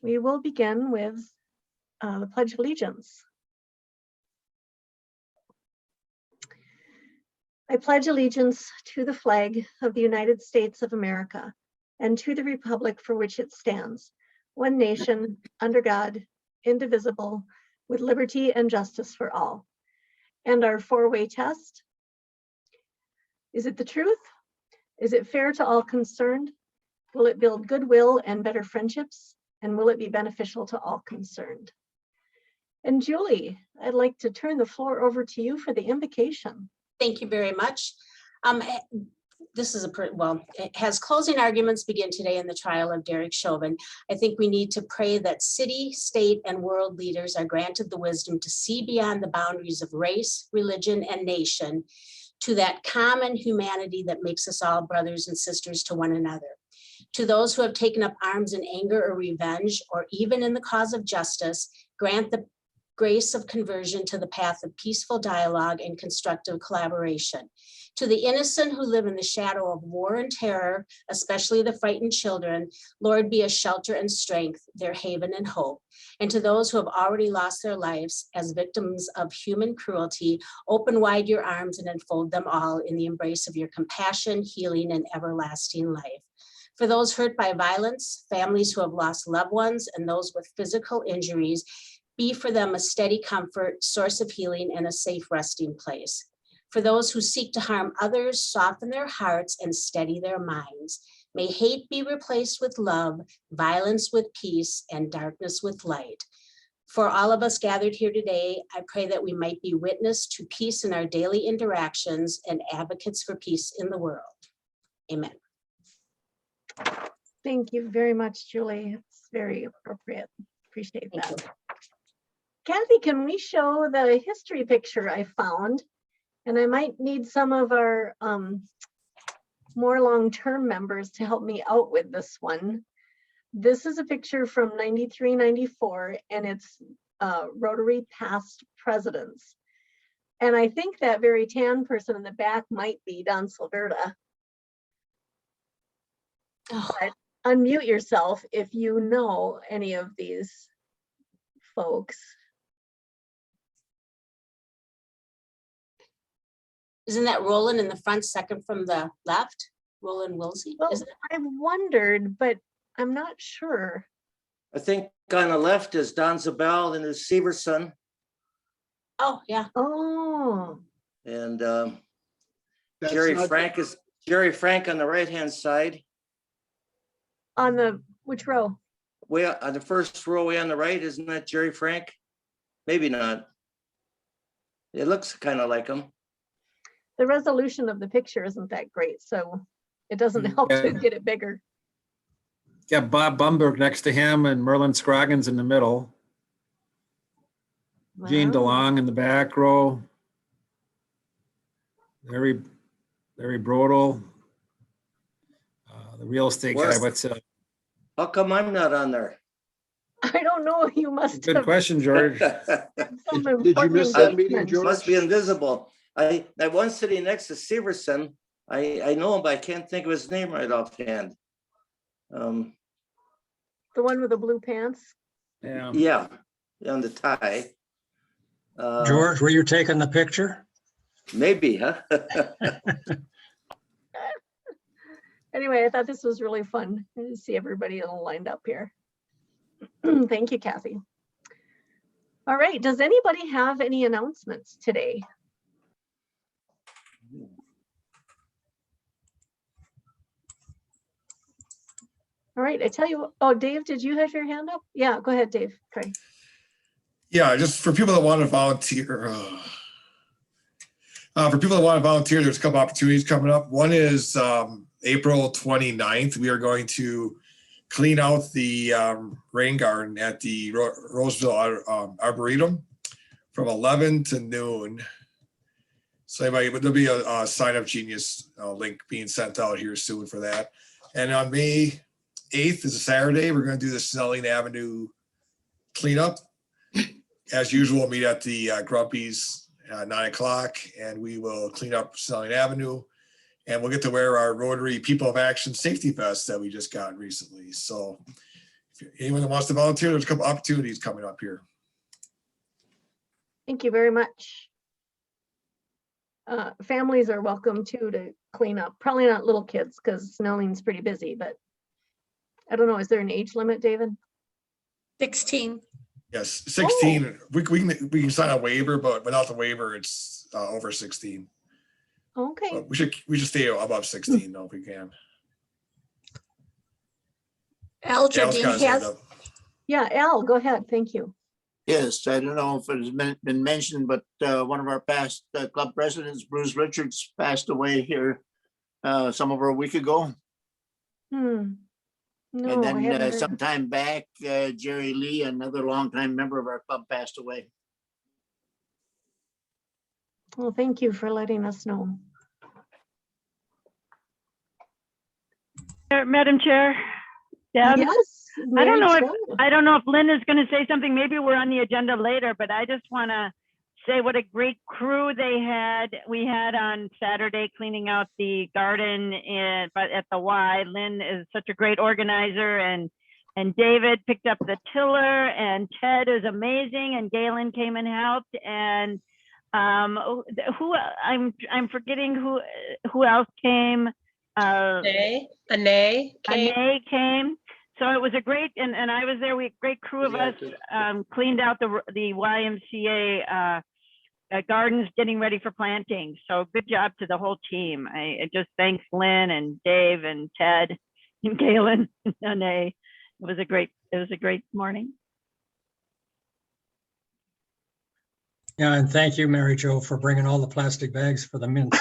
We will begin with the Pledge of Allegiance. I pledge allegiance to the flag of the United States of America and to the republic for which it stands, one nation, under God, indivisible, with liberty and justice for all. And our four-way test. Is it the truth? Is it fair to all concerned? Will it build goodwill and better friendships? And will it be beneficial to all concerned? And Julie, I'd like to turn the floor over to you for the invocation. Thank you very much. This is it has closing arguments begin today in the trial of Derek Chauvin. I think we need to pray that city, state, and world leaders are granted the wisdom to see beyond the boundaries of race, religion, and nation to that common humanity that makes us all brothers and sisters to one another. To those who have taken up arms in anger or revenge, or even in the cause of justice, grant the grace of conversion to the path of peaceful dialogue and constructive collaboration. To the innocent who live in the shadow of war and terror, especially the frightened children, Lord, be a shelter and strength, their haven and hope. And to those who have already lost their lives as victims of human cruelty, open wide your arms and enfold them all in the embrace of your compassion, healing, and everlasting life. For those hurt by violence, families who have lost loved ones, and those with physical injuries, be for them a steady comfort, source of healing, and a safe resting place. For those who seek to harm others, soften their hearts and steady their minds. May hate be replaced with love, violence with peace, and darkness with light. For all of us gathered here today, I pray that we might be witness to peace in our daily interactions and advocates for peace in the world. Amen. Thank you very much, Julie. It's very appropriate. Appreciate that. Thank you. Kathy, can we show the history picture I found? And I might need some of our more long-term members to help me out with this one. This is a picture from 93, 94, and it's Rotary past presidents. And I think that very tan person in the back might be Don Silverta. Oh. But unmute yourself if you know any of these folks. Isn't that Roland in the front, second from the left? Roland Wilsey? Well, Is it? I've wondered, but I'm not sure. I think on the left is Don Zabel and his Severson, Oh, yeah. Oh, and That's Jerry not- Frank on the right-hand side. on the, which row? Way on the first row, way on the right, isn't that Jerry Frank? Maybe not. It looks kind of like him. The resolution of the picture isn't that great, so it doesn't help to Yeah. get it bigger. Got Bob Bumberg next to him and Merlin Scroggins in the middle. Gene Wow. DeLong in the back row. Larry Brodel. The real estate guy, Where's- How come I'm not on there? I don't know, you must good have. question, George. some Did you important miss that meeting, engagement. George? Must be invisible. I one sitting next to Severson. I know him, but I can't think of his name right offhand. The one with the blue pants? Yeah. Yeah, on the tie. George, were you taking the picture? Maybe, huh? Anyway, I thought this was really fun to see everybody all lined up here. Thank you, Kathy. All right, does anybody have any announcements today? All right, I tell you, oh, Dave, did you have your hand up? Yeah, go ahead, Dave. Okay. Yeah, just for people that want to volunteer. For people that want to volunteer, there's a couple opportunities coming up. One is April 29th. We are going to clean out the rain garden at the Rsvl Arboretum from 11 to noon. So there'll be a Sign Up Genius link being sent out here soon for that. And on May 8th is a Saturday. We're going to do the Snelling Avenue cleanup. As usual, meet at the Grumpy's at 9 o'clock, and we will clean up Snelling Avenue. And we'll get to wear our Rotary People of Action safety vests that we just got recently. So if anyone that wants to volunteer, there's a couple opportunities coming up here. Thank you very much. Families are welcome too to clean up. Probably not little kids because Snelling's pretty busy, but I don't know. Is there an age limit, David? 16. Yes, 16. We can sign a waiver, but without the waiver, it's over 16. Okay. But we should stay above 16 though if we can. Al Al's got his Jardine hand has, up. Yeah, Al, go ahead. Thank you. Yes, I don't know if it has been mentioned, but one of our past club presidents, Bruce Richards, passed away here some over a week ago. No, And I haven't then heard. some time back, Jerry Lee, another longtime member of our club, passed away. Well, thank you for letting us know. Madam Chair, Deb, Yes. I don't Mary know Jo. I don't know if Lynn is going to say something. Maybe we're on the agenda later, but I just want to say what a great crew we had on Saturday cleaning out the garden at the Y. Lynn is such a great organizer, and David picked up the tiller, and Ted is amazing, and Galen came and helped, and who I'm forgetting who else came. Anae came. So it was a great, and I was there. Great crew of us cleaned out the YMCA gardens, getting ready for planting. So good job to the whole team. I just thanks Lynn and Dave and Ted and Galen and Anae. It was a great morning. Yeah, and thank you, Mary Jo, for bringing all the plastic bags for the mints.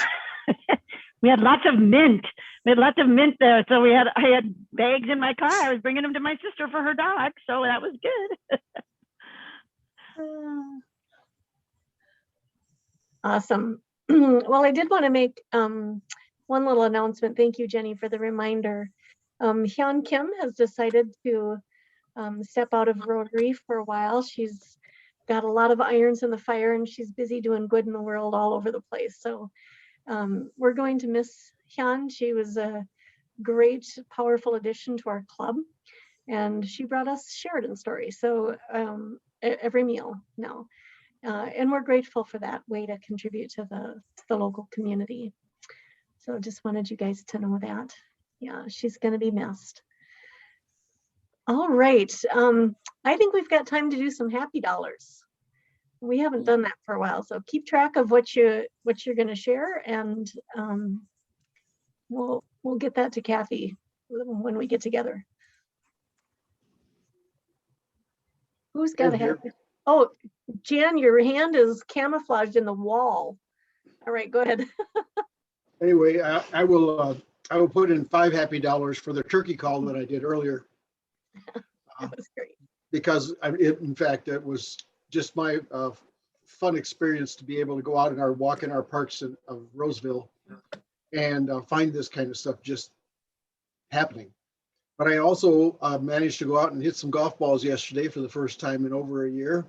We had lots of mint. We had lots of mint there. So I had bags in my car. I was bringing them to my sister for her dog. So that was good. Awesome. Well, I did want to make one little announcement. Thank you, Jenny, for the reminder. Hyun Kim has decided to step out of Rotary for a while. She's got a lot of irons in the fire, and she's busy doing good in the world all over the place. So we're going to miss Hyun. She was a great, powerful addition to our club, and she brought us Sheridan stories. So every meal now. And we're grateful for that way to contribute to the local community. So just wanted you guys to know that. Yeah, she's going to be missed. All right. I think we've got time to do some happy dollars. We haven't done that for a while, so keep track of what you're going to share, and we'll get that to Kathy when we get together. Who's got a happy? Oh, Jan, your hand is camouflaged in the wall. All right, go ahead. Anyway, I will put in 5 happy dollars for the turkey call that I did earlier. That was great. Because in fact, it was just my fun experience to be able to go out and walk in our parks of Rsvl and find this kind of stuff just happening. But I also managed to go out and hit some golf balls yesterday for the first time in over a year.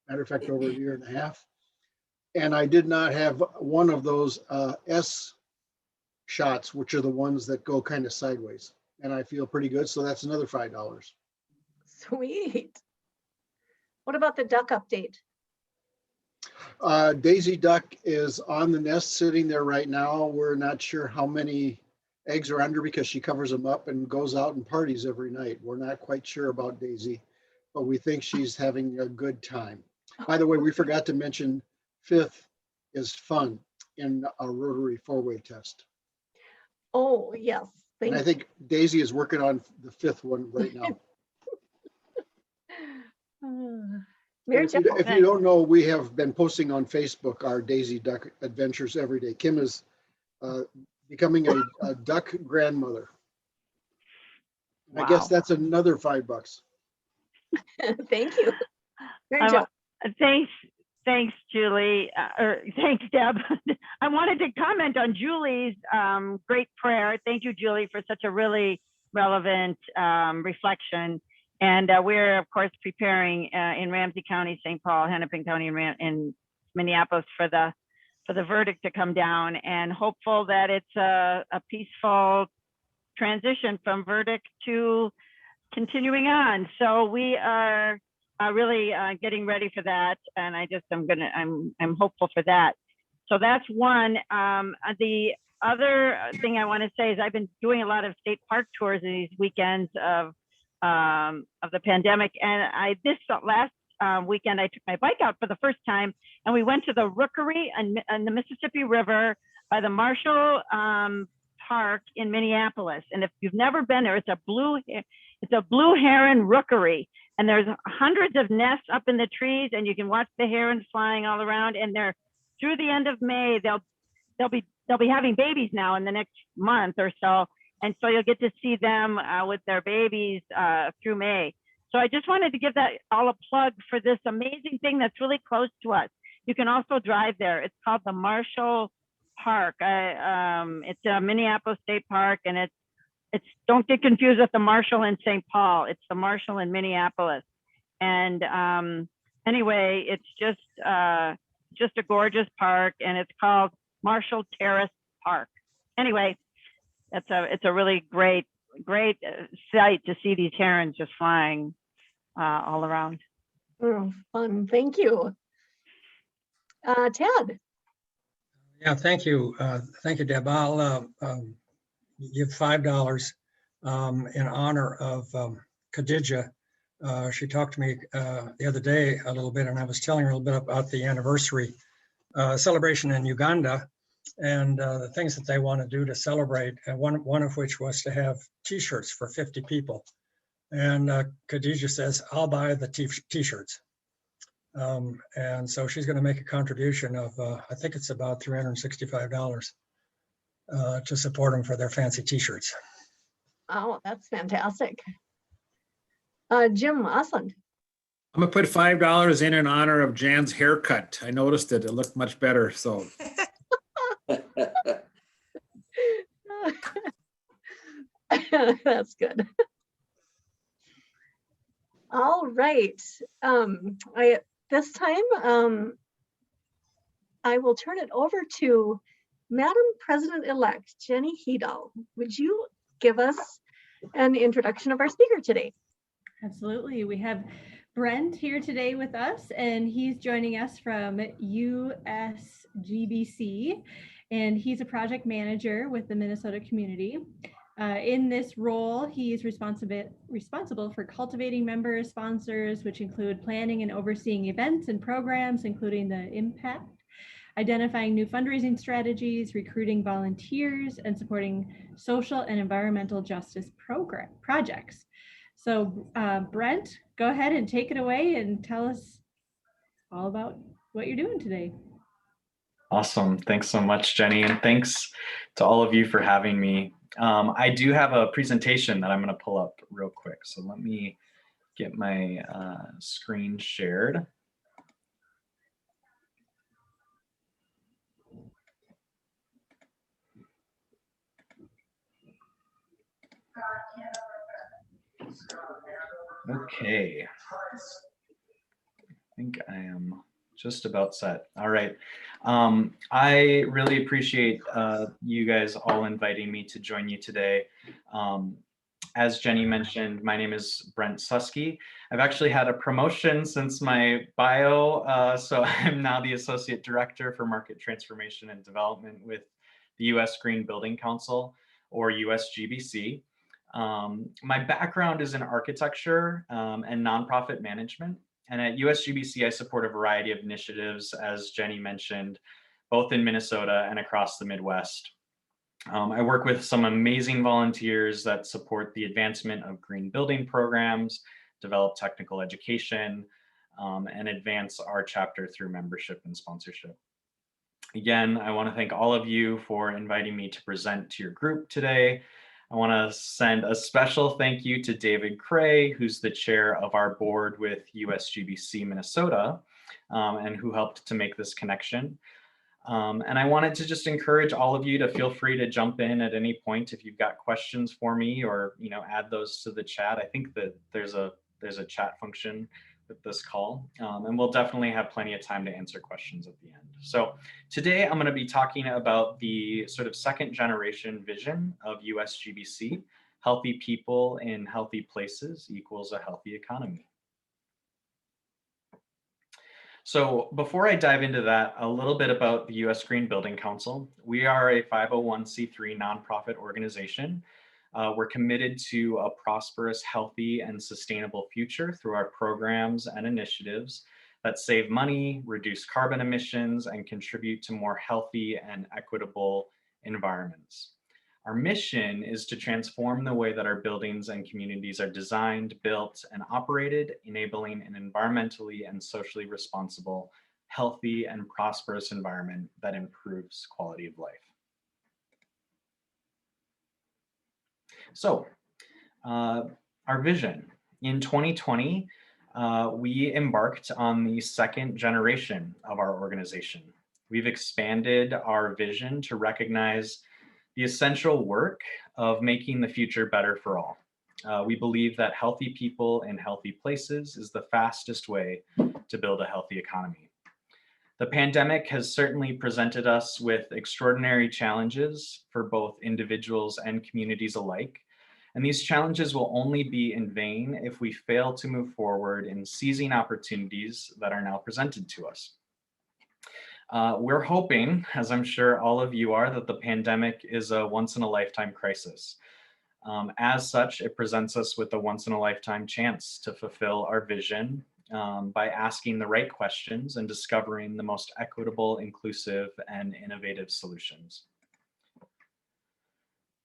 Matter of fact, over a year and a half. And I did not have one of those S shots, which are the ones that go kind of sideways. And I feel pretty good. So that's another $5. Sweet. What about the duck update? Daisy duck is on the nest sitting there right now. We're not sure how many eggs are under because she covers them up and goes out and parties every night. We're not quite sure about Daisy, but we think she's having a good time. By the way, we forgot to mention 5th is fun in a Rotary 4-way test. Oh, yes. And I think Daisy is working on the 5th one right now. If you don't know, we have been posting on Facebook our Daisy Duck adventures every day. Kim is becoming a duck grandmother. Wow. I guess that's another $5. Thank you. Great job. Thanks, Julie, or thanks, Deb. I wanted to comment on Julie's great prayer. Thank you, Julie, for such a really relevant reflection. And we're, of course, preparing in Ramsey County, St. Paul, Hennepin County, and Minneapolis for the the verdict to come down, and hopeful that it's a peaceful transition from verdict to continuing on. So we are really getting ready for that, and I'm hopeful for that. So that's one. The other thing I want to say is I've been doing a lot of state park tours in these weekends of the pandemic, and this last weekend I took my bike out for the first time, and we went to the Rookery and the Mississippi River by the Marshall Park in Minneapolis. And if you've never been there, it's a blue heron rookery, and there's hundreds of nests up in the trees, and you can watch the herons flying all around. And they're through the end of May. They'll be having babies now in the next month or so, and so you'll get to see them with their babies through May. So I just wanted to give that all a plug for this amazing thing that's really close to us. You can also drive there. It's called the Marshall Park. It's a Minneapolis State Park, and it's don't get confused with the Marshall in St. Paul. It's the Marshall in Minneapolis. And anyway, it's just a gorgeous park, and it's called Marshall Terrace Park. Anyway, it's a really great sight to see these herons just flying all around. Oh, fun. Thank you. Ted. Yeah, thank you. Thank you, Deb. I'll give $5 in honor of Khadija. She talked to me the other day a little bit, and I was telling her a little bit about the anniversary celebration in Uganda and the things that they want to do to celebrate. And one of which was to have T-shirts for 50 people. And Khadija says, I'll buy the T-shirts. And so she's going to make a contribution of, I think it's about $365 to support them for their fancy T-shirts. Oh, that's fantastic. Jim Osland. I'm gonna put $5 in honor of Jan's haircut. I noticed it. It looked much better, so. That's good. All right. This time, I will turn it over to Madam President-elect Jenny Hedal. Would you give us an introduction of our speaker today? Absolutely. We have Brent here today with us, and he's joining us from USGBC, and he's a project manager with the Minnesota community. In this role, he is responsible for cultivating member sponsors, which include planning and overseeing events and programs, including the Impact, identifying new fundraising strategies, recruiting volunteers, and supporting social and environmental justice projects. So Brent, go ahead and take it away and tell us all about what you're doing today. Awesome. Thanks so much, Jenny. And thanks to all of you for having me. I do have a presentation that I'm going to pull up real quick. So let me get my screen shared. Okay. I think I am just about set. All right. I really appreciate you guys all inviting me to join you today. As Jenny mentioned, my name is Brent Suski. I've actually had a promotion since my bio, so I'm now the Associate Director for Market Transformation and Development with the U.S. Green Building Council, or USGBC. My background is in architecture and nonprofit management. And at USGBC, I support a variety of initiatives, as Jenny mentioned, both in Minnesota and across the Midwest. I work with some amazing volunteers that support the advancement of green building programs, develop technical education, and advance our chapter through membership and sponsorship. Again, I want to thank all of you for inviting me to present to your group today. I want to send a special thank you to David Cray, who's the chair of our board with USGBC Minnesota, and who helped to make this connection. And I wanted to just encourage all of you to feel free to jump in at any point if you've got questions for me, or add those to the chat. I think that there's a chat function with this call, and we'll definitely have plenty of time to answer questions at the end. So today I'm going to be talking about the sort of second generation vision of USGBC, healthy people in healthy places equals a healthy economy. So before I dive into that, a little bit about the US Green Building Council. We are a 501c3 nonprofit organization. We're committed to a prosperous, healthy, and sustainable future through our programs and initiatives that save money, reduce carbon emissions, and contribute to more healthy and equitable environments. Our mission is to transform the way that our buildings and communities are designed, built, and operated, enabling an environmentally and socially responsible, healthy, and prosperous environment that improves quality of life. So, our vision. In 2020, we embarked on the second generation of our organization. We've expanded our vision to recognize the essential work of making the future better for all. We believe that healthy people in healthy places is the fastest way to build a healthy economy. The pandemic has certainly presented us with extraordinary challenges for both individuals and communities alike. And these challenges will only be in vain if we fail to move forward in seizing opportunities that are now presented to us. We're hoping, as I'm sure all of you are, that the pandemic is a once-in-a-lifetime crisis. As such, it presents us with a once-in-a-lifetime chance to fulfill our vision by asking the right questions and discovering the most equitable, inclusive, and innovative solutions.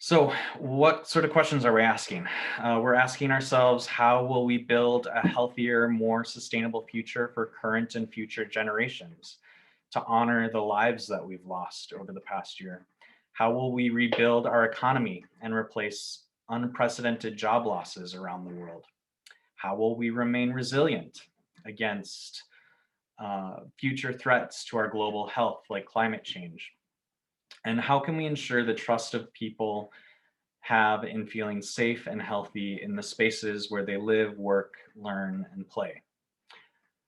So what sort of questions are we asking? We're asking ourselves, how will we build a healthier, more sustainable future for current and future generations to honor the lives that we've lost over the past year? How will we rebuild our economy and replace unprecedented job losses around the world? How will we remain resilient against future threats to our global health like climate change? And how can we ensure the trust of people have in feeling safe and healthy in the spaces where they live, work, learn, and play?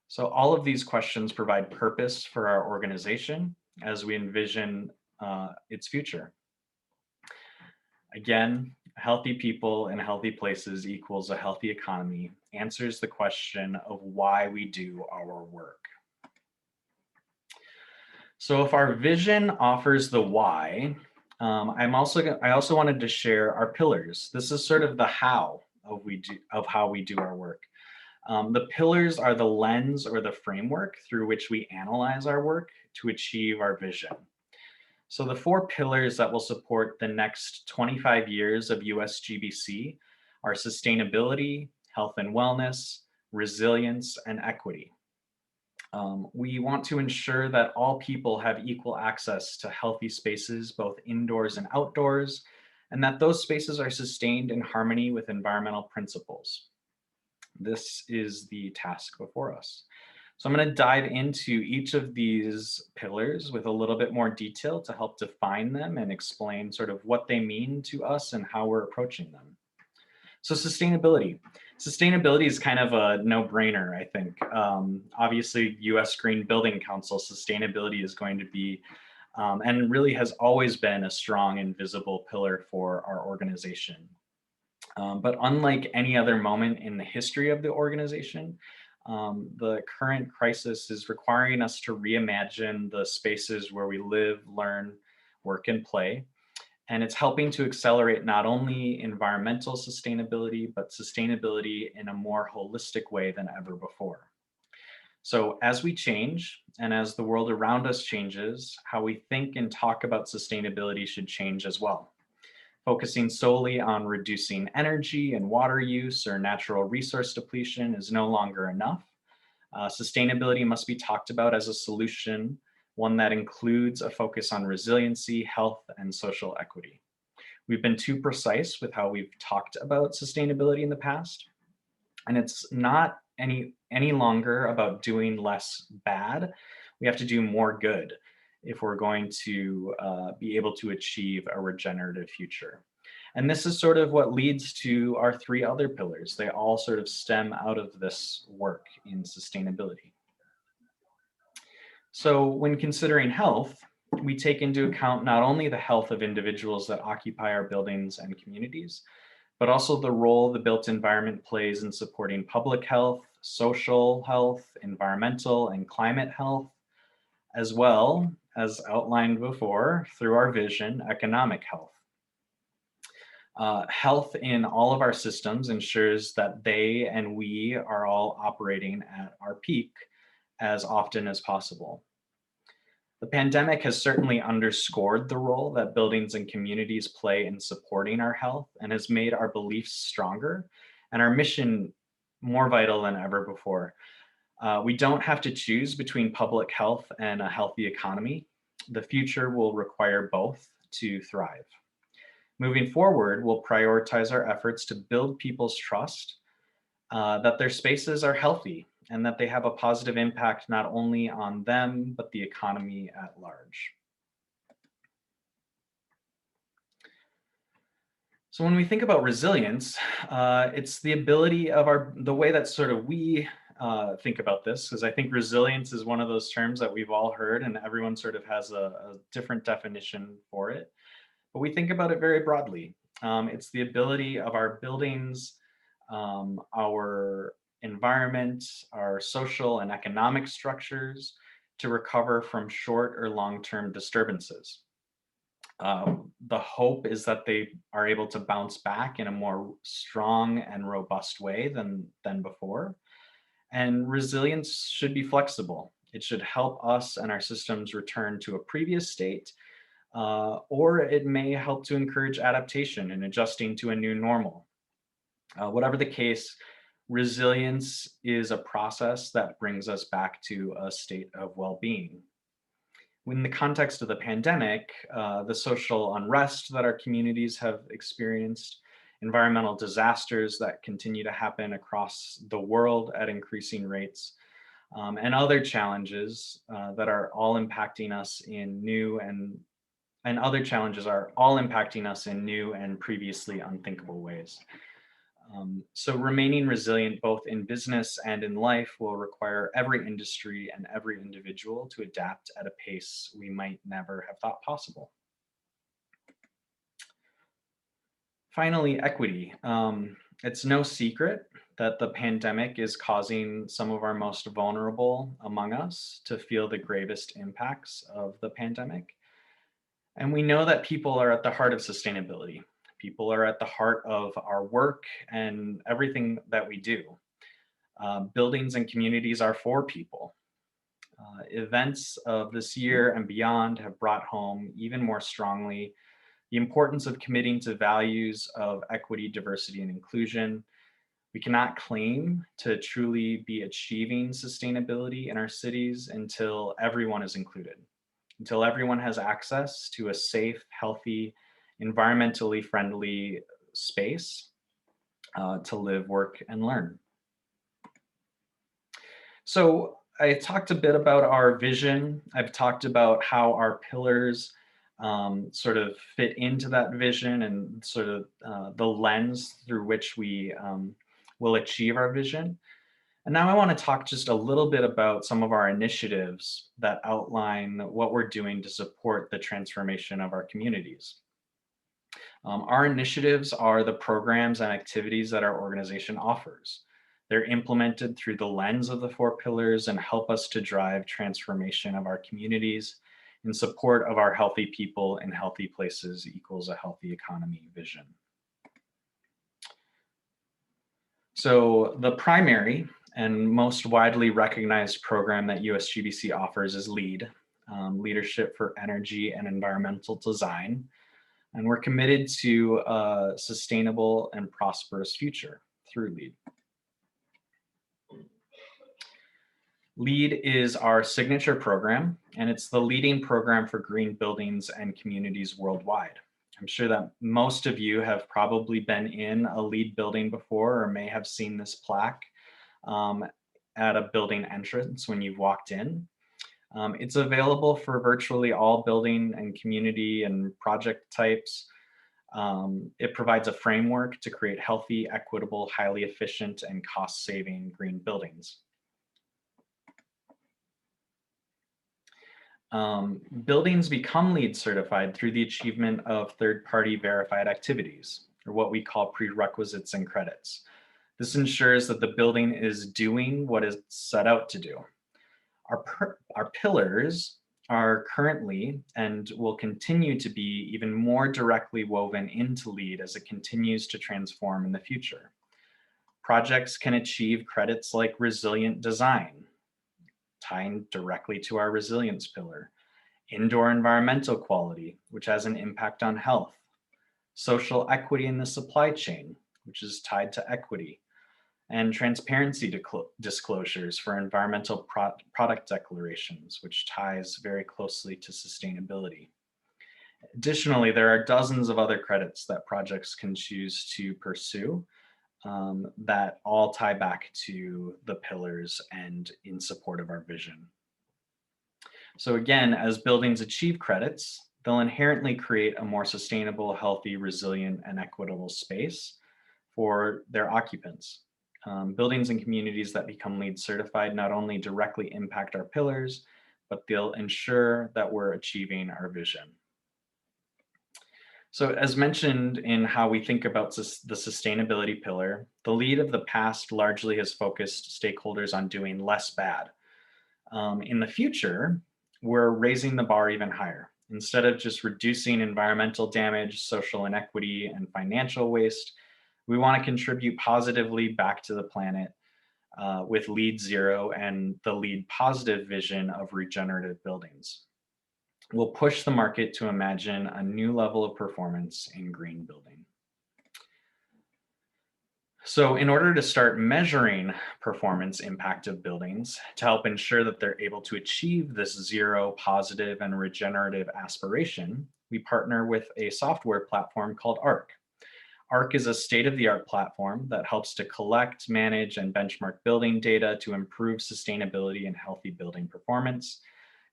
So all of these questions provide purpose for our organization as we envision its future. Again, healthy people in healthy places equals a healthy economy answers the question of why we do our work. So if our vision offers the why, I also wanted to share our pillars. This is sort of the how of how we do our work. The pillars are the lens or the framework through which we analyze our work to achieve our vision. So the 4 pillars that will support the next 25 years of USGBC are sustainability, health and wellness, resilience, and equity. We want to ensure that all people have equal access to healthy spaces, both indoors and outdoors, and that those spaces are sustained in harmony with environmental principles. This is the task before us. So I'm going to dive into each of these pillars with a little bit more detail to help define them and explain sort of what they mean to us and how we're approaching them. So sustainability. Sustainability is kind of a no-brainer, I think. Obviously, US Green Building Council sustainability is going to be, and really has always been, a strong and visible pillar for our organization. But unlike any other moment in the history of the organization, the current crisis is requiring us to reimagine the spaces where we live, learn, work, and play. And it's helping to accelerate not only environmental sustainability, but sustainability in a more holistic way than ever before. So as we change, and as the world around us changes, how we think and talk about sustainability should change as well. Focusing solely on reducing energy and water use or natural resource depletion is no longer enough. Sustainability must be talked about as a solution, one that includes a focus on resiliency, health, and social equity. We've been too precise with how we've talked about sustainability in the past, and it's not any longer about doing less bad. We have to do more good if we're going to be able to achieve a regenerative future. And this is sort of what leads to our 3 other pillars. They all sort of stem out of this work in sustainability. So when considering health, we take into account not only the health of individuals that occupy our buildings and communities, but also the role the built environment plays in supporting public health, social health, environmental and climate health, as well as outlined before through our vision, economic health. Health in all of our systems ensures that they and we are all operating at our peak as often as possible. The pandemic has certainly underscored the role that buildings and communities play in supporting our health and has made our beliefs stronger and our mission more vital than ever before. We don't have to choose between public health and a healthy economy. The future will require both to thrive. Moving forward, we'll prioritize our efforts to build people's trust that their spaces are healthy and that they have a positive impact not only on them, but the economy at large. So when we think about resilience, it's the ability of the way that sort of we think about this, because I think resilience is one of those terms that we've all heard and everyone sort of has a different definition for it. But we think about it very broadly. It's the ability of our buildings, our environment, our social and economic structures to recover from short or long-term disturbances. The hope is that they are able to bounce back in a more strong and robust way than before. And resilience should be flexible. It should help us and our systems return to a previous state, or it may help to encourage adaptation and adjusting to a new normal. Whatever the case, resilience is a process that brings us back to a state of well-being. In the context of the pandemic, the social unrest that our communities have experienced, environmental disasters that continue to happen across the world at increasing rates, and other challenges that are all impacting us in new and other challenges are all impacting us in new and previously unthinkable ways. So remaining resilient both in business and in life will require every industry and every individual to adapt at a pace we might never have thought possible. Finally, equity. It's no secret that the pandemic is causing some of our most vulnerable among us to feel the gravest impacts of the pandemic. And we know that people are at the heart of sustainability. People are at the heart of our work and everything that we do. Buildings and communities are for people. Events of this year and beyond have brought home even more strongly the importance of committing to values of equity, diversity, and inclusion. We cannot claim to truly be achieving sustainability in our cities until everyone is included, until everyone has access to a safe, healthy, environmentally friendly space to live, work, and learn. So I talked a bit about our vision. I've talked about how our pillars sort of fit into that vision and sort of the lens through which we will achieve our vision. And now I want to talk just a little bit about some of our initiatives that outline what we're doing to support the transformation of our communities. Our initiatives are the programs and activities that our organization offers. They're implemented through the lens of the 4 pillars and help us to drive transformation of our communities in support of our healthy people and healthy places equals a healthy economy vision. So the primary and most widely recognized program that USGBC offers is LEAD, Leadership for Energy and Environmental Design. And we're committed to a sustainable and prosperous future through LEAD. LEAD is our signature program, and it's the leading program for green buildings and communities worldwide. I'm sure that most of you have probably been in a LEAD building before or may have seen this plaque at a building entrance when you've walked in. It's available for virtually all building and community and project types. It provides a framework to create healthy, equitable, highly efficient, and cost-saving green buildings. Buildings become LEED certified through the achievement of third-party verified activities, or what we call prerequisites and credits. This ensures that the building is doing what it's set out to do. Our pillars are currently and will continue to be even more directly woven into LEED as it continues to transform in the future. Projects can achieve credits like resilient design, tying directly to our resilience pillar, indoor environmental quality, which has an impact on health, social equity in the supply chain, which is tied to equity, and transparency disclosures for environmental product declarations, which ties very closely to sustainability. Additionally, there are dozens of other credits that projects can choose to pursue that all tie back to the pillars and in support of our vision. So again, as buildings achieve credits, they'll inherently create a more sustainable, healthy, resilient, and equitable space for their occupants. Buildings and communities that become LEED certified not only directly impact our pillars, but they'll ensure that we're achieving our vision. So as mentioned in how we think about the sustainability pillar, the LEED of the past largely has focused stakeholders on doing less bad. In the future, we're raising the bar even higher. Instead of just reducing environmental damage, social inequity, and financial waste, we want to contribute positively back to the planet with LEED Zero and the LEED Positive vision of regenerative buildings. We'll push the market to imagine a new level of performance in green building. So in order to start measuring performance impact of buildings to help ensure that they're able to achieve this zero, positive, and regenerative aspiration, we partner with a software platform called ARC. ARC is a state-of-the-art platform that helps to collect, manage, and benchmark building data to improve sustainability and healthy building performance.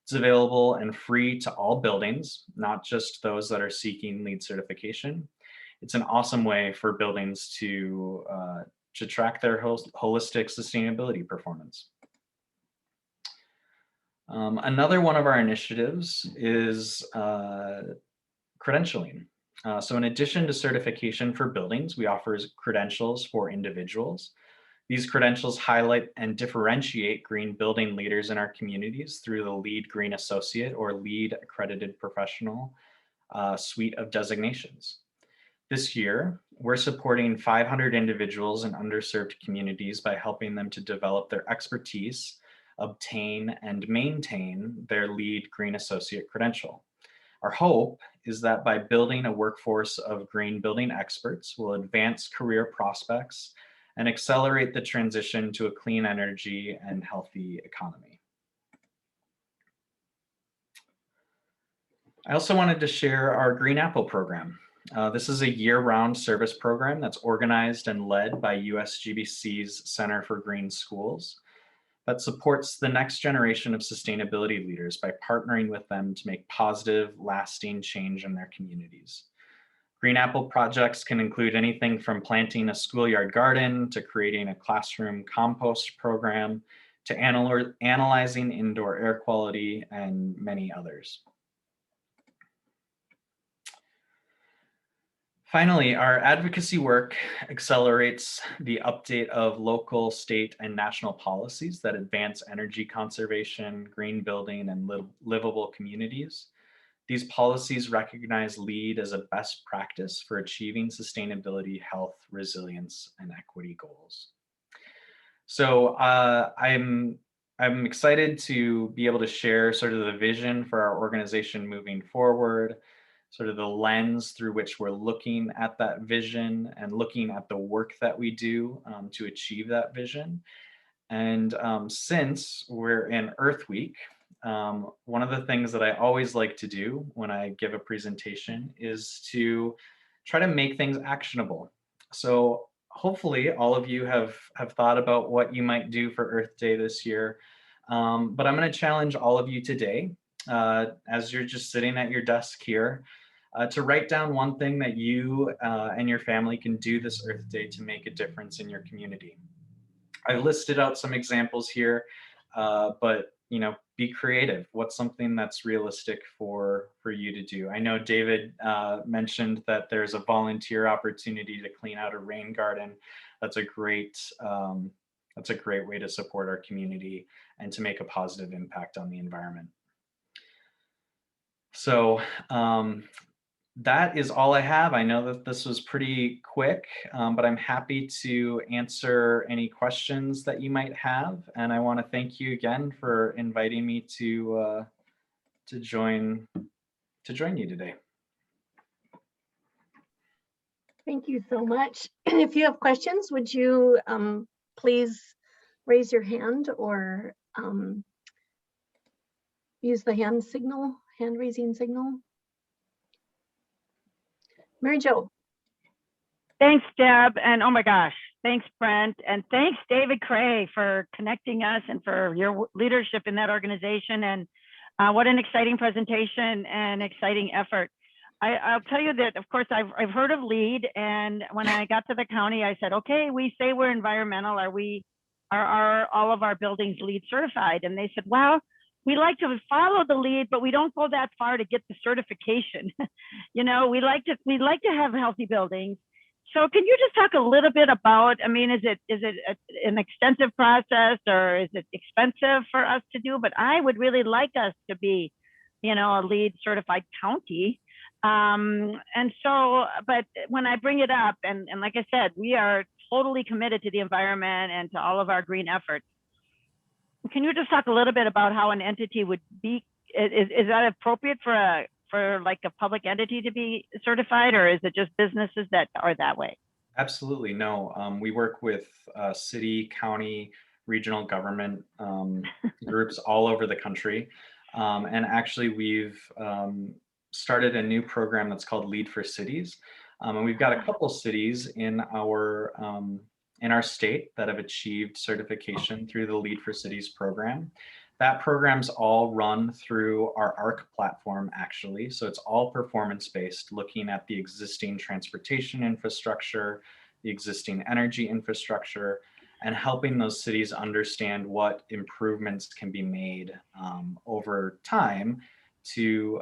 It's available and free to all buildings, not just those that are seeking LEED certification. It's an awesome way for buildings to track their holistic sustainability performance. Another one of our initiatives is credentialing. So in addition to certification for buildings, we offer credentials for individuals. These credentials highlight and differentiate green building leaders in our communities through the LEED Green Associate or LEED Accredited Professional suite of designations. This year, we're supporting 500 individuals in underserved communities by helping them to develop their expertise, obtain and maintain their LEED Green Associate credential. Our hope is that by building a workforce of green building experts, we'll advance career prospects and accelerate the transition to a clean energy and healthy economy. I also wanted to share our Green Apple program. This is a year-round service program that's organized and led by USGBC's Center for Green Schools that supports the next generation of sustainability leaders by partnering with them to make positive, lasting change in their communities. Green Apple projects can include anything from planting a schoolyard garden to creating a classroom compost program to analyzing indoor air quality and many others. Finally, our advocacy work accelerates the update of local, state, and national policies that advance energy conservation, green building, and livable communities. These policies recognize LEED as a best practice for achieving sustainability, health, resilience, and equity goals. So I'm excited to be able to share sort of the vision for our organization moving forward, sort of the lens through which we're looking at that vision and looking at the work that we do to achieve that vision. And since we're in Earth Week, one of the things that I always like to do when I give a presentation is to try to make things actionable. So hopefully all of you have thought about what you might do for Earth Day this year. But I'm going to challenge all of you today, as you're just sitting at your desk here, to write down one thing that you and your family can do this Earth Day to make a difference in your community. I listed out some examples here, but be creative. What's something that's realistic for you to do? I know David mentioned that there's a volunteer opportunity to clean out a rain garden. That's a great way to support our community and to make a positive impact on the environment. So that is all I have. I know that this was pretty quick, but I'm happy to answer any questions that you might have. And I want to thank you again for inviting me to join you today. Thank you so much. If you have questions, would you please raise your hand or use the hand raising signal? Mary Jo. Thanks, Deb. And oh my gosh, thanks, Brent. And thanks, David Cray, for connecting us and for your leadership in that organization. And what an exciting presentation and exciting effort. I'll tell you that, of course, I've heard of LEED. And when I got to the county, I said, okay, we say we're environmental. Are all of our buildings LEED certified? And they said, well, we like to follow the LEED, but we don't go that far to get the certification. We like to have healthy buildings. So can you just talk a little bit about, I mean, is it an extensive process or is it expensive for us to do? But I would really like us to be, a LEED certified county. And so, but when I bring it up, and like I said, we are totally committed to the environment and to all of our green efforts. Can you just talk a little bit about how an entity would be, is that appropriate for like a public entity to be certified, or is it just businesses that are that way? Absolutely, no. We work with city, county, regional government groups all over the country. And actually we've started a new program that's called LEED for Cities. And we've got a couple cities in our state that have achieved certification through the LEED for Cities program. That program's all run through our ARC platform, actually. So it's all performance-based, looking at the existing transportation infrastructure, the existing energy infrastructure, and helping those cities understand what improvements can be made over time to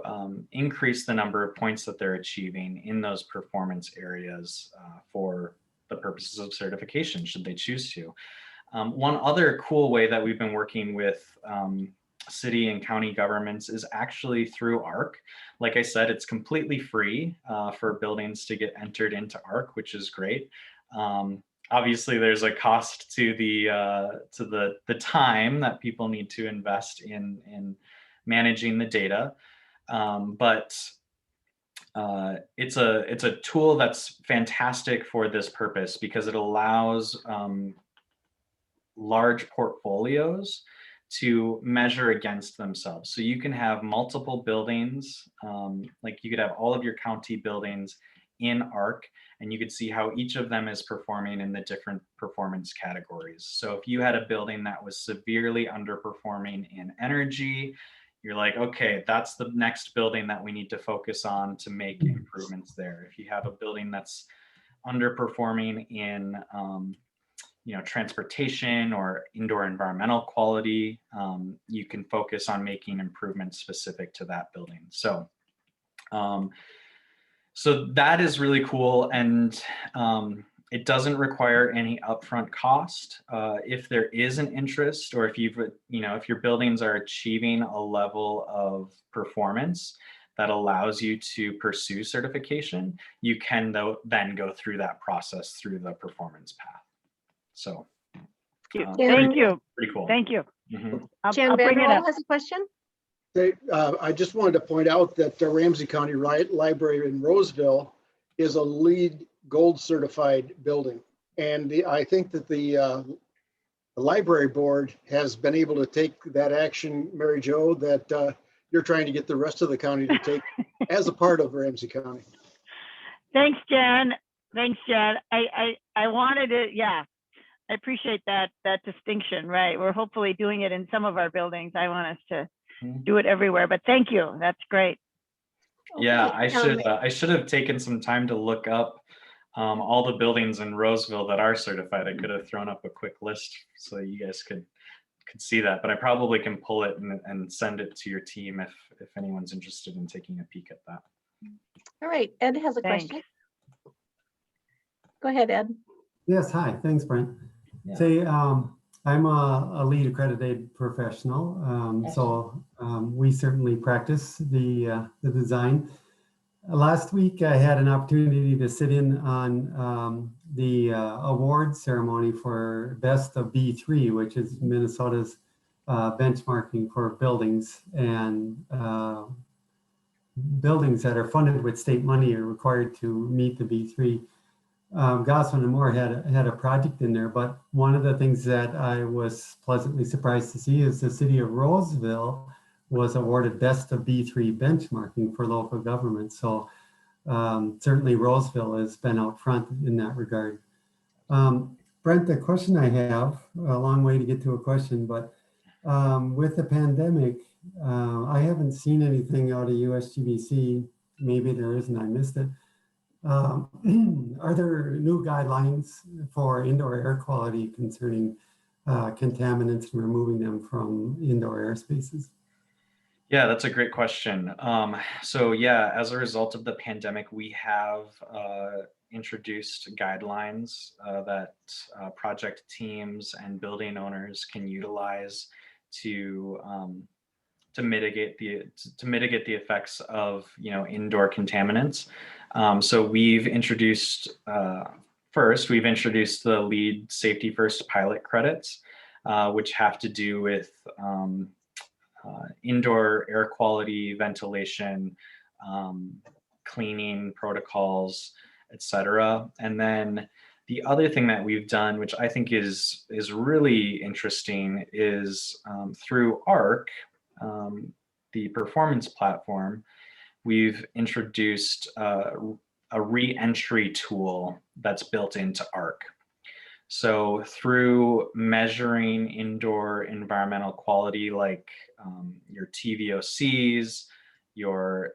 increase the number of points that they're achieving in those performance areas for the purposes of certification, should they choose to. One other cool way that we've been working with city and county governments is actually through ARC. Like I said, it's completely free for buildings to get entered into ARC, which is great. Obviously, there's a cost to the time that people need to invest in managing the data, but it's a tool that's fantastic for this purpose because it allows large portfolios to measure against themselves. So you can have multiple buildings, like you could have all of your county buildings in ARC, and you could see how each of them is performing in the different performance categories. So if you had a building that was severely underperforming in energy, you're like, okay, that's the next building that we need to focus on to make improvements there. If you have a building that's underperforming in transportation or indoor environmental quality, you can focus on making improvements specific to that building. So that is really cool, and it doesn't require any upfront cost. If there is an interest, or if if your buildings are achieving a level of performance that allows you to pursue certification, you can then go through that process through the performance path. So thank you. Pretty cool. Thank you. Mm-hmm. Jan Vanderwall has a question. I just wanted to point out that the Ramsey County Library in Roseville is a LEED Gold certified building. And I think that the library board has been able to take that action, Mary Jo, that you're trying to get the rest of the county to take as a part of Ramsey County. Thanks, Jan. Thanks, Jan. I wanted it. Yeah, I appreciate that distinction, right? We're hopefully doing it in some of our buildings. I want us to do it everywhere, but thank you. That's great. Yeah, Okay, I should have taken some time to look up all the buildings in Roseville that are certified. I could have thrown up a quick list so that you guys could see that, but I probably can pull it and send it to your team if anyone's interested in taking a peek at that. All right, Ed has a Thanks. question. Go ahead, Ed. Yes, hi, thanks, Brent. Yeah. Say, I'm a lead accredited professional, so we certainly practice the design. Last week, I had an opportunity to sit in on the award ceremony for Best of B3, which is Minnesota's benchmarking for buildings, and buildings that are funded with state money are required to meet the B3. Gosselin and Moore had a project in there, but one of the things that I was pleasantly surprised to see is the city of Roseville was awarded Best of B3 benchmarking for local government. So certainly Roseville has been out front in that regard. Brent, the question I have, a long way to get to a question, but with the pandemic, I haven't seen anything out of USGBC. Maybe there isn't, I missed it. Are there new guidelines for indoor air quality concerning contaminants and removing them from indoor air spaces? Yeah, that's a great question. So yeah, as a result of the pandemic, we have introduced guidelines that project teams and building owners can utilize to mitigate the effects of indoor contaminants. So we've introduced we've introduced the LEED Safety First pilot credits, which have to do with indoor air quality, ventilation, cleaning protocols, etc. And then the other thing that we've done, which I think is really interesting, is through ARC, the performance platform, we've introduced a re-entry tool that's built into ARC. So through measuring indoor environmental quality, like your TVOCs, your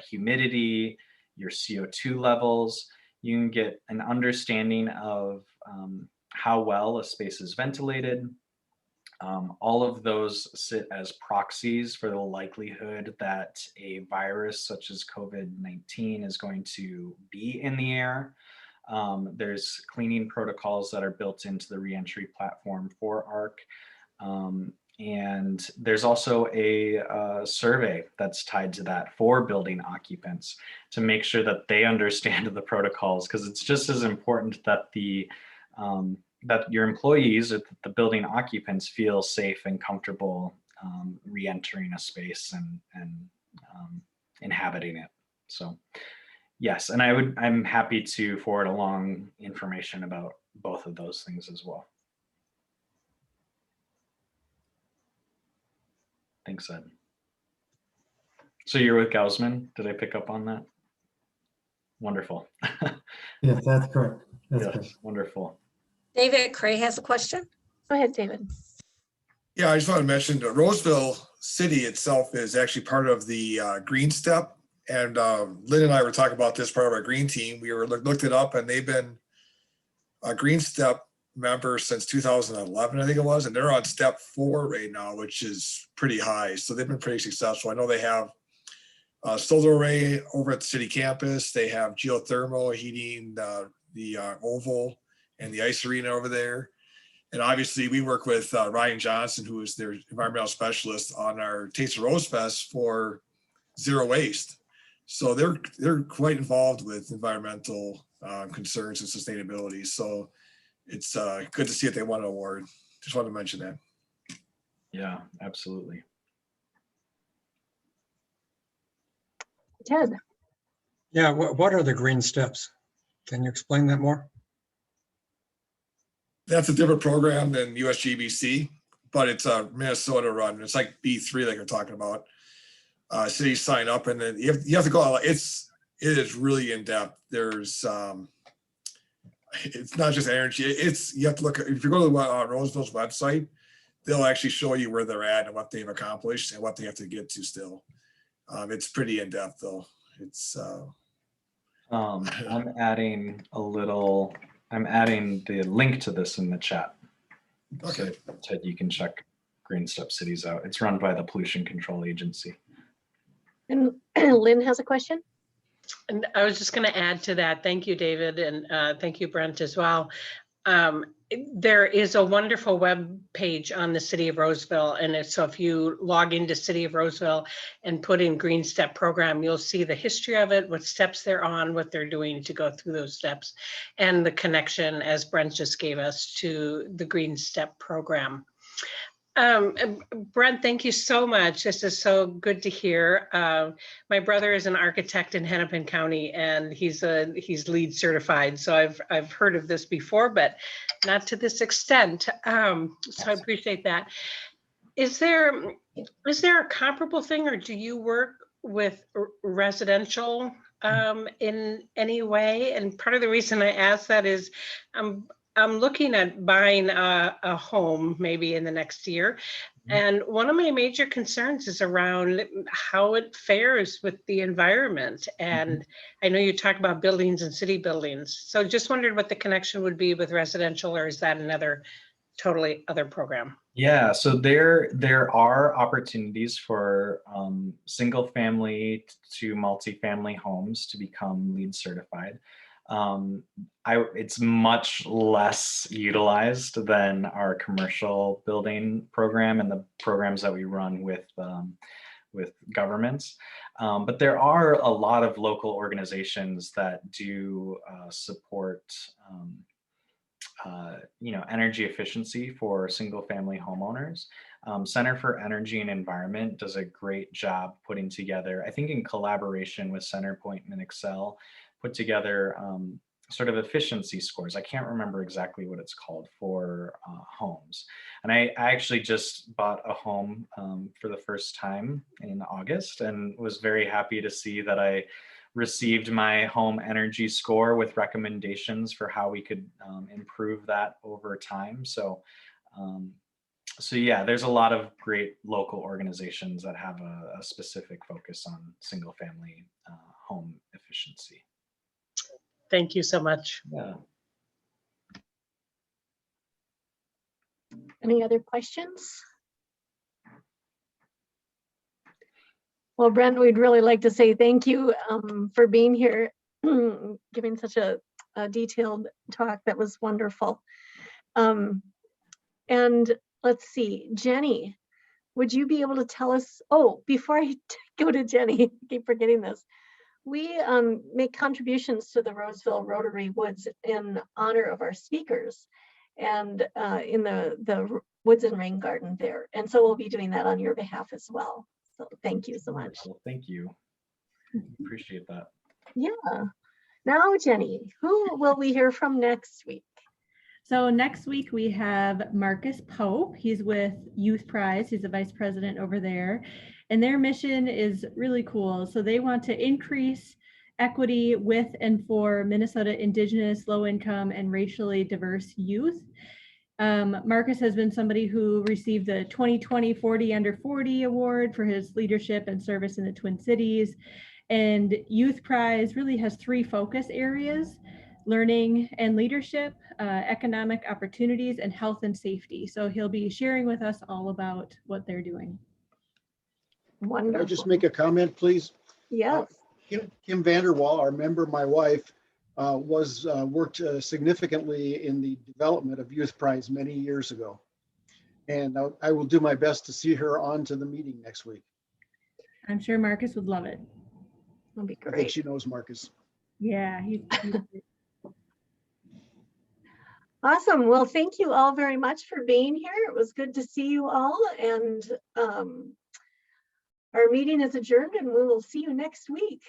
humidity, your CO2 levels, you can get an understanding of how well a space is ventilated. All of those sit as proxies for the likelihood that a virus such as COVID-19 is going to be in the air. There's cleaning protocols that are built into the reentry platform for ARC. And there's also a survey that's tied to that for building occupants to make sure that they understand the protocols, because it's just as important that that your employees or the building occupants feel safe and comfortable re-entering a space and inhabiting it. So yes, and I'm happy to forward along information about both of those things as well. Thanks, Ed. So you're with Gaussman? Did I pick up on that? Wonderful. Yes, that's correct. That's yes, correct. wonderful. David Cray has a question. Go ahead, David. Yeah, I just want to mention that Roseville City itself is actually part of the Green Step. And Lynn and I were talking about this, part of our green team. We looked it up, and they've been a Green Step member since 2011, I think it was, and they're on step 4 right now, which is pretty high. So they've been pretty successful. I know they have solar array over at the city campus. They have geothermal heating the oval and the ice arena over there. And obviously we work with Ryan Johnson, who is their environmental specialist on our Taste of Rose Fest for zero waste. So they're quite involved with environmental concerns and sustainability. So it's good to see that they won an award. Just wanted to mention that. Yeah, absolutely. Ted. Yeah, what are the green steps? Can you explain that more? That's a different program than USGBC, but it's a Minnesota run. It's like B3, like you're talking about. Cities sign up, and then you have to go out. It is really in depth. There's it's not just energy. You have to look at, if you go to Roseville's website, they'll actually show you where they're at and what they've accomplished and what they have to get to still. It's pretty in depth though. It's, I'm adding the link to this in the chat. okay. Ted, you can check Green Step Cities out. It's run by the Pollution Control Agency. And Lynn has a question. And I was just going to add to that. Thank you, David, and thank you, Brent, as well. There is a wonderful web page on the City of Roseville, and so if you log into City of Roseville and put in Green Step program, you'll see the history of it, what steps they're on, what they're doing to go through those steps, and the connection, as Brent just gave us, to the Green Step program. Brent, thank you so much. This is so good to hear. My brother is an architect in Hennepin County, and he's LEED certified. So I've heard of this before, but not to this extent. So I appreciate that. Is there a comparable thing, or do you work with residential in any way? And part of the reason I ask that is I'm looking at buying a home maybe in the next year. And one of my major concerns is around how it fares with the environment. And I know you talk about buildings and city buildings. So just wondered what the connection would be with residential, or is that another totally other program? Yeah, so there are opportunities for single family to multifamily homes to become LEED certified. It's much less utilized than our commercial building program and the programs that we run with governments. But there are a lot of local organizations that do support energy efficiency for single family homeowners. Center for Energy and Environment does a great job putting together, I think in collaboration with Centerpoint and Excel, put together sort of efficiency scores. I can't remember exactly what it's called for homes. And I actually just bought a home for the first time in August, and was very happy to see that I received my home energy score with recommendations for how we could improve that over time. So yeah, there's a lot of great local organizations that have a specific focus on single family home efficiency. Thank you so much. Yeah. Any other questions? Well, Brent, we'd really like to say thank you for being here, giving such a detailed talk. That was wonderful. And let's see, Jenny, would you be able to tell us, oh, before I go to Jenny, I keep forgetting this. We make contributions to the Roseville Rotary Woods in honor of our speakers, and in the Woods and Rain Garden there. And so we'll be doing that on your behalf as well. So thank you so much. Wonderful. Thank you. Appreciate that. Yeah. Now, Jenny, who will we hear from next week? So next week we have Marcus Pope. He's with Youth Prize. He's the vice president over there. And their mission is really cool. So they want to increase equity with and for Minnesota Indigenous, low income, and racially diverse youth. Marcus has been somebody who received the 2020 40 Under 40 award for his leadership and service in the Twin Cities. And Youth Prize really has 3 focus areas: learning and leadership, economic opportunities, and health and safety. So he'll be sharing with us all about what they're doing. Wonderful. Can I just make a comment, please? Yes. Kim Vanderwall, our member, my wife, worked significantly in the development of Youth Prize many years ago. And I will do my best to see her on to the meeting next week. I'm sure Marcus would love it. That'll be I think great. she knows Marcus. Yeah, he's Awesome. Well, thank you all very much for being here. It was good to see you all. And our meeting is adjourned, and we will see you next week.